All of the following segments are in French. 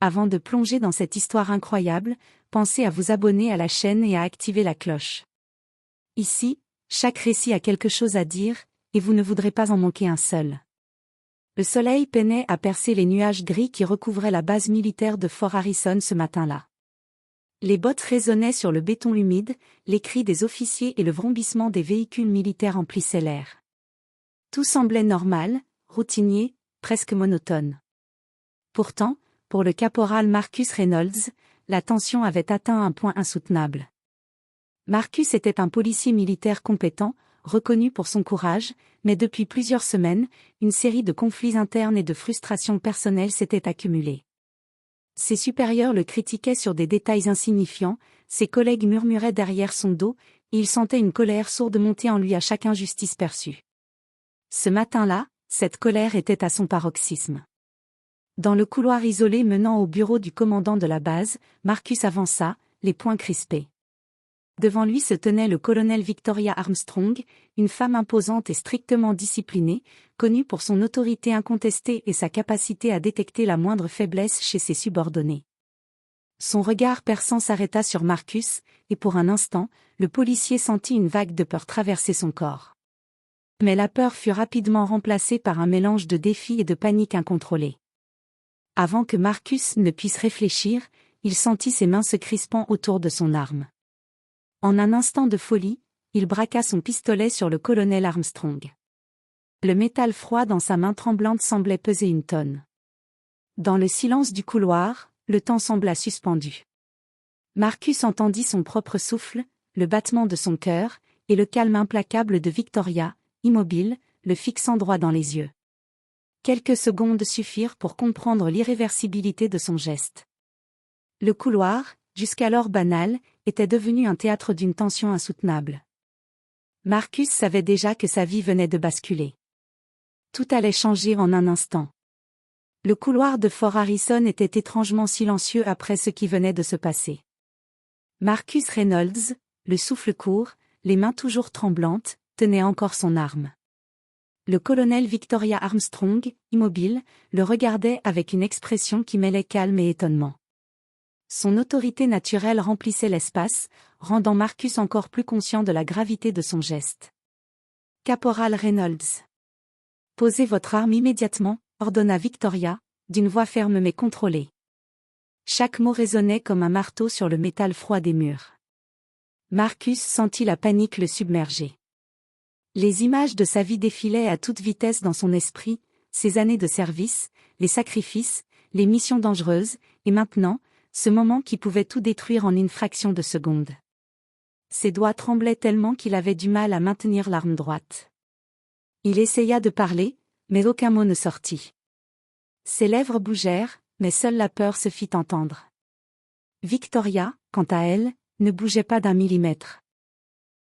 Avant de plonger dans cette histoire incroyable, pensez à vous abonner à la chaîne et à activer la cloche. Ici, chaque récit a quelque chose à dire, et vous ne voudrez pas en manquer un seul. Le soleil peinait à percer les nuages gris qui recouvraient la base militaire de Fort Harrison ce matin-là. Les bottes résonnaient sur le béton humide, les cris des officiers et le vrombissement des véhicules militaires emplissaient l'air. Tout semblait normal, routinier, presque monotone. Pourtant, pour le caporal Marcus Reynolds, la tension avait atteint un point insoutenable. Marcus était un policier militaire compétent, reconnu pour son courage, mais depuis plusieurs semaines, une série de conflits internes et de frustrations personnelles s'étaient accumulées. Ses supérieurs le critiquaient sur des détails insignifiants, ses collègues murmuraient derrière son dos, et il sentait une colère sourde monter en lui à chaque injustice perçue. Ce matin-là, cette colère était à son paroxysme. Dans le couloir isolé menant au bureau du commandant de la base, Marcus avança, les poings crispés. Devant lui se tenait le colonel Victoria Armstrong, une femme imposante et strictement disciplinée, connue pour son autorité incontestée et sa capacité à détecter la moindre faiblesse chez ses subordonnés. Son regard perçant s'arrêta sur Marcus, et pour un instant, le policier sentit une vague de peur traverser son corps. Mais la peur fut rapidement remplacée par un mélange de défi et de panique incontrôlée. Avant que Marcus ne puisse réfléchir, il sentit ses mains se crispant autour de son arme. En un instant de folie, il braqua son pistolet sur le colonel Armstrong. Le métal froid dans sa main tremblante semblait peser une tonne. Dans le silence du couloir, le temps sembla suspendu. Marcus entendit son propre souffle, le battement de son cœur, et le calme implacable de Victoria, immobile, le fixant droit dans les yeux. Quelques secondes suffirent pour comprendre l'irréversibilité de son geste. Le couloir, jusqu'alors banal, était devenu un théâtre d'une tension insoutenable. Marcus savait déjà que sa vie venait de basculer. Tout allait changer en un instant. Le couloir de Fort Harrison était étrangement silencieux après ce qui venait de se passer. Marcus Reynolds, le souffle court, les mains toujours tremblantes, tenait encore son arme. Le colonel Victoria Armstrong, immobile, le regardait avec une expression qui mêlait calme et étonnement. Son autorité naturelle remplissait l'espace, rendant Marcus encore plus conscient de la gravité de son geste. « Caporal Reynolds. Posez votre arme immédiatement, » ordonna Victoria, d'une voix ferme mais contrôlée. Chaque mot résonnait comme un marteau sur le métal froid des murs. Marcus sentit la panique le submerger. Les images de sa vie défilaient à toute vitesse dans son esprit, ses années de service, les sacrifices, les missions dangereuses, et maintenant, ce moment qui pouvait tout détruire en une fraction de seconde. Ses doigts tremblaient tellement qu'il avait du mal à maintenir l'arme droite. Il essaya de parler, mais aucun mot ne sortit. Ses lèvres bougèrent, mais seule la peur se fit entendre. Victoria, quant à elle, ne bougeait pas d'un millimètre.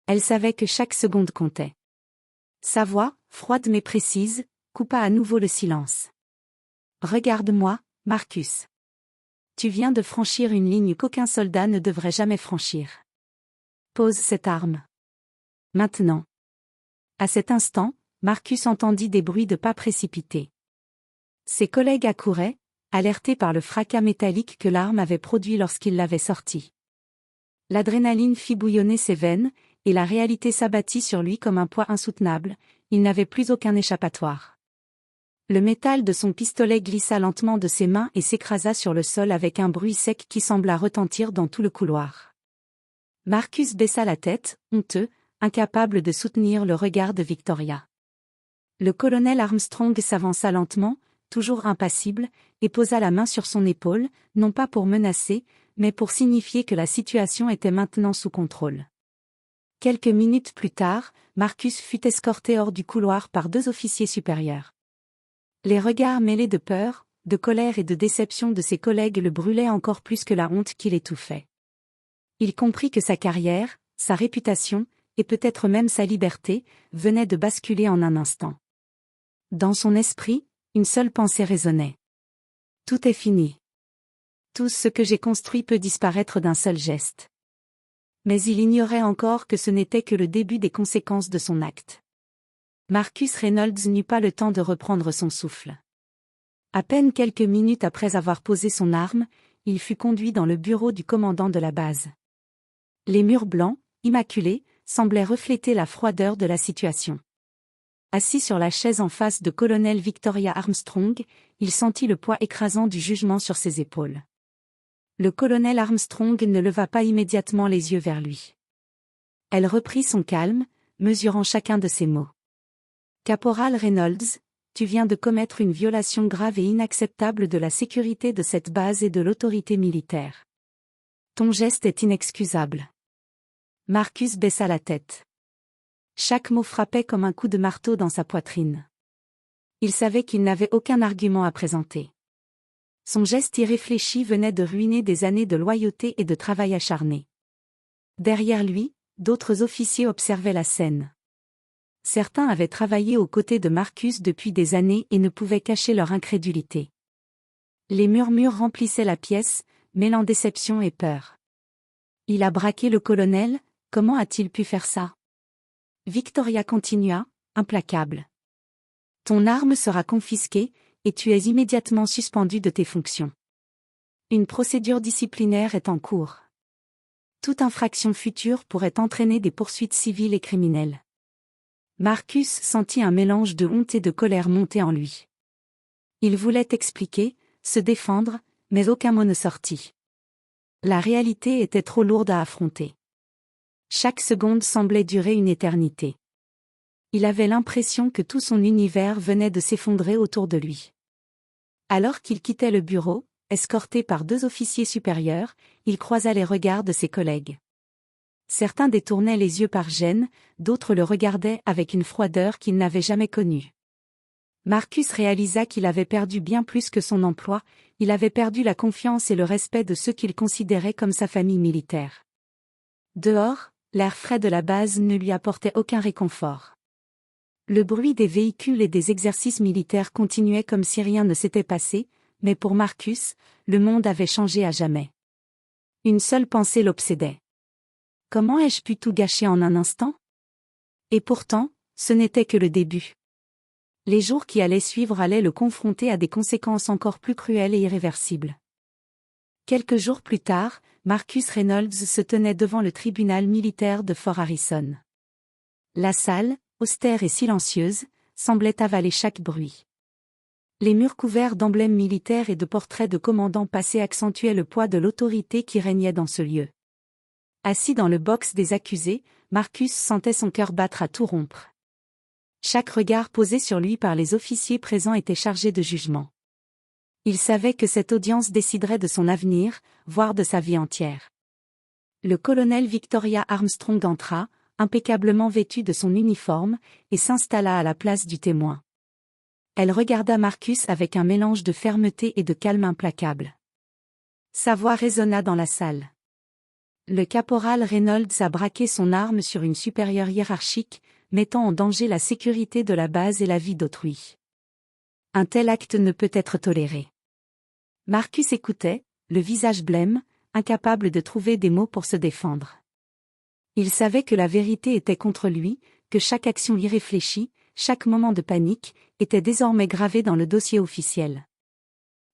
Elle savait que chaque seconde comptait. Sa voix, froide mais précise, coupa à nouveau le silence. « Regarde-moi, Marcus. Tu viens de franchir une ligne qu'aucun soldat ne devrait jamais franchir. Pose cette arme. Maintenant. » À cet instant, Marcus entendit des bruits de pas précipités. Ses collègues accouraient, alertés par le fracas métallique que l'arme avait produit lorsqu'il l'avait sortie. L'adrénaline fit bouillonner ses veines, et la réalité s'abattit sur lui comme un poids insoutenable, il n'avait plus aucun échappatoire. Le métal de son pistolet glissa lentement de ses mains et s'écrasa sur le sol avec un bruit sec qui sembla retentir dans tout le couloir. Marcus baissa la tête, honteux, incapable de soutenir le regard de Victoria. Le colonel Armstrong s'avança lentement, toujours impassible, et posa la main sur son épaule, non pas pour menacer, mais pour signifier que la situation était maintenant sous contrôle. Quelques minutes plus tard, Marcus fut escorté hors du couloir par 2 officiers supérieurs. Les regards mêlés de peur, de colère et de déception de ses collègues le brûlaient encore plus que la honte qui l'étouffait. Il comprit que sa carrière, sa réputation, et peut-être même sa liberté, venaient de basculer en un instant. Dans son esprit, une seule pensée résonnait. Tout est fini. Tout ce que j'ai construit peut disparaître d'un seul geste. Mais il ignorait encore que ce n'était que le début des conséquences de son acte. Marcus Reynolds n'eut pas le temps de reprendre son souffle. À peine quelques minutes après avoir posé son arme, il fut conduit dans le bureau du commandant de la base. Les murs blancs, immaculés, semblaient refléter la froideur de la situation. Assis sur la chaise en face de colonel Victoria Armstrong, il sentit le poids écrasant du jugement sur ses épaules. Le colonel Armstrong ne leva pas immédiatement les yeux vers lui. Elle reprit son calme, mesurant chacun de ses mots. « Caporal Reynolds, tu viens de commettre une violation grave et inacceptable de la sécurité de cette base et de l'autorité militaire. Ton geste est inexcusable. » Marcus baissa la tête. Chaque mot frappait comme un coup de marteau dans sa poitrine. Il savait qu'il n'avait aucun argument à présenter. Son geste irréfléchi venait de ruiner des années de loyauté et de travail acharné. Derrière lui, d'autres officiers observaient la scène. Certains avaient travaillé aux côtés de Marcus depuis des années et ne pouvaient cacher leur incrédulité. Les murmures remplissaient la pièce, mêlant déception et peur. Il a braqué le colonel, comment a-t-il pu faire ça? Victoria continua, implacable. Ton arme sera confisquée, et tu es immédiatement suspendu de tes fonctions. Une procédure disciplinaire est en cours. Toute infraction future pourrait entraîner des poursuites civiles et criminelles. Marcus sentit un mélange de honte et de colère monter en lui. Il voulait expliquer, se défendre, mais aucun mot ne sortit. La réalité était trop lourde à affronter. Chaque seconde semblait durer une éternité. Il avait l'impression que tout son univers venait de s'effondrer autour de lui. Alors qu'il quittait le bureau, escorté par 2 officiers supérieurs, il croisa les regards de ses collègues. Certains détournaient les yeux par gêne, d'autres le regardaient avec une froideur qu'il n'avait jamais connue. Marcus réalisa qu'il avait perdu bien plus que son emploi, il avait perdu la confiance et le respect de ceux qu'il considérait comme sa famille militaire. Dehors, l'air frais de la base ne lui apportait aucun réconfort. Le bruit des véhicules et des exercices militaires continuait comme si rien ne s'était passé, mais pour Marcus, le monde avait changé à jamais. Une seule pensée l'obsédait. Comment ai-je pu tout gâcher en un instant? Et pourtant, ce n'était que le début. Les jours qui allaient suivre allaient le confronter à des conséquences encore plus cruelles et irréversibles. Quelques jours plus tard, Marcus Reynolds se tenait devant le tribunal militaire de Fort Harrison. La salle, austère et silencieuse, semblait avaler chaque bruit. Les murs couverts d'emblèmes militaires et de portraits de commandants passés accentuaient le poids de l'autorité qui régnait dans ce lieu. Assis dans le box des accusés, Marcus sentait son cœur battre à tout rompre. Chaque regard posé sur lui par les officiers présents était chargé de jugement. Il savait que cette audience déciderait de son avenir, voire de sa vie entière. Le colonel Victoria Armstrong entra, impeccablement vêtue de son uniforme, et s'installa à la place du témoin. Elle regarda Marcus avec un mélange de fermeté et de calme implacable. Sa voix résonna dans la salle. Le caporal Reynolds a braqué son arme sur une supérieure hiérarchique, mettant en danger la sécurité de la base et la vie d'autrui. Un tel acte ne peut être toléré. Marcus écoutait, le visage blême, incapable de trouver des mots pour se défendre. Il savait que la vérité était contre lui, que chaque action irréfléchie, chaque moment de panique, était désormais gravé dans le dossier officiel.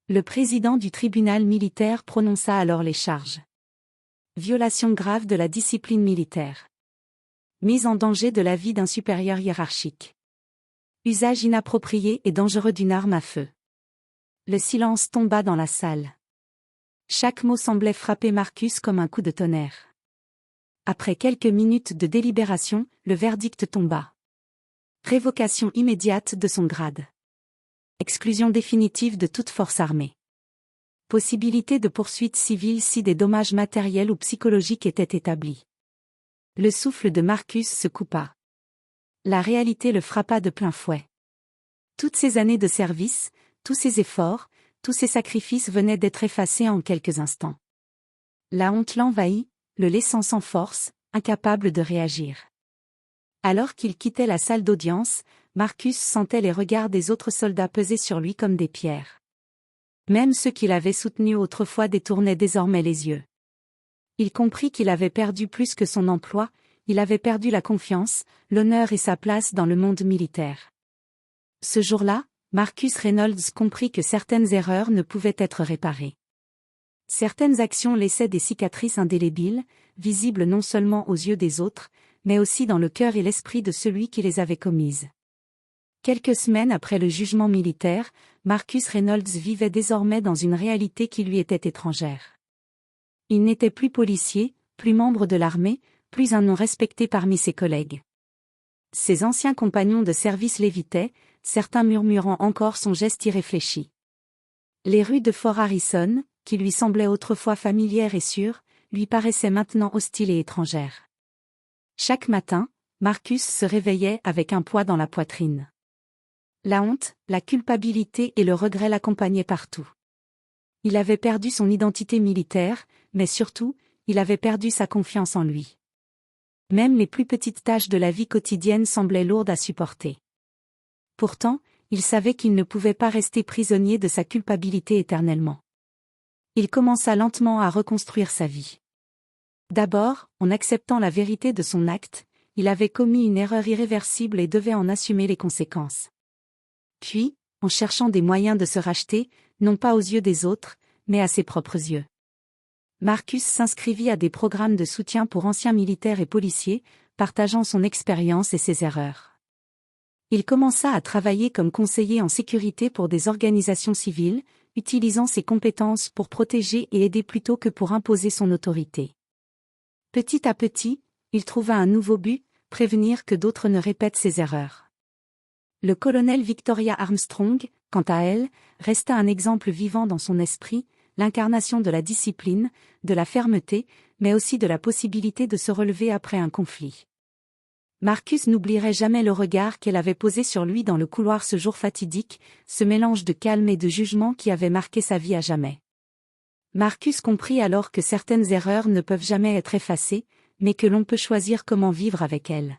Le président du tribunal militaire prononça alors les charges. Violation grave de la discipline militaire. Mise en danger de la vie d'un supérieur hiérarchique. Usage inapproprié et dangereux d'une arme à feu. Le silence tomba dans la salle. Chaque mot semblait frapper Marcus comme un coup de tonnerre. Après quelques minutes de délibération, le verdict tomba. Révocation immédiate de son grade. Exclusion définitive de toute force armée. Possibilité de poursuite civile si des dommages matériels ou psychologiques étaient établis. Le souffle de Marcus se coupa. La réalité le frappa de plein fouet. Toutes ces années de service, tous ces efforts, tous ces sacrifices venaient d'être effacés en quelques instants. La honte l'envahit, le laissant sans force, incapable de réagir. Alors qu'il quittait la salle d'audience, Marcus sentait les regards des autres soldats peser sur lui comme des pierres. Même ceux qui l'avaient soutenu autrefois détournaient désormais les yeux. Il comprit qu'il avait perdu plus que son emploi, il avait perdu la confiance, l'honneur et sa place dans le monde militaire. Ce jour-là, Marcus Reynolds comprit que certaines erreurs ne pouvaient être réparées. Certaines actions laissaient des cicatrices indélébiles, visibles non seulement aux yeux des autres, mais aussi dans le cœur et l'esprit de celui qui les avait commises. Quelques semaines après le jugement militaire, Marcus Reynolds vivait désormais dans une réalité qui lui était étrangère. Il n'était plus policier, plus membre de l'armée, plus un nom respecté parmi ses collègues. Ses anciens compagnons de service l'évitaient, certains murmurant encore son geste irréfléchi. Les rues de Fort Harrison, qui lui semblaient autrefois familières et sûres, lui paraissaient maintenant hostiles et étrangères. Chaque matin, Marcus se réveillait avec un poids dans la poitrine. La honte, la culpabilité et le regret l'accompagnaient partout. Il avait perdu son identité militaire, mais surtout, il avait perdu sa confiance en lui. Même les plus petites tâches de la vie quotidienne semblaient lourdes à supporter. Pourtant, il savait qu'il ne pouvait pas rester prisonnier de sa culpabilité éternellement. Il commença lentement à reconstruire sa vie. D'abord, en acceptant la vérité de son acte, il avait commis une erreur irréversible et devait en assumer les conséquences. Puis, en cherchant des moyens de se racheter, non pas aux yeux des autres, mais à ses propres yeux. Marcus s'inscrivit à des programmes de soutien pour anciens militaires et policiers, partageant son expérience et ses erreurs. Il commença à travailler comme conseiller en sécurité pour des organisations civiles, utilisant ses compétences pour protéger et aider plutôt que pour imposer son autorité. Petit à petit, il trouva un nouveau but, prévenir que d'autres ne répètent ses erreurs. Le colonel Victoria Armstrong, quant à elle, resta un exemple vivant dans son esprit, l'incarnation de la discipline, de la fermeté, mais aussi de la possibilité de se relever après un conflit. Marcus n'oublierait jamais le regard qu'elle avait posé sur lui dans le couloir ce jour fatidique, ce mélange de calme et de jugement qui avait marqué sa vie à jamais. Marcus comprit alors que certaines erreurs ne peuvent jamais être effacées, mais que l'on peut choisir comment vivre avec elles.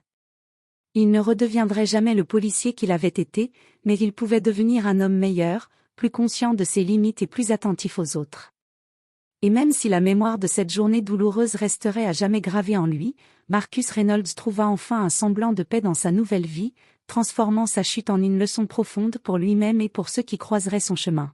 Il ne redeviendrait jamais le policier qu'il avait été, mais il pouvait devenir un homme meilleur, plus conscient de ses limites et plus attentif aux autres. Et même si la mémoire de cette journée douloureuse resterait à jamais gravée en lui, Marcus Reynolds trouva enfin un semblant de paix dans sa nouvelle vie, transformant sa chute en une leçon profonde pour lui-même et pour ceux qui croiseraient son chemin.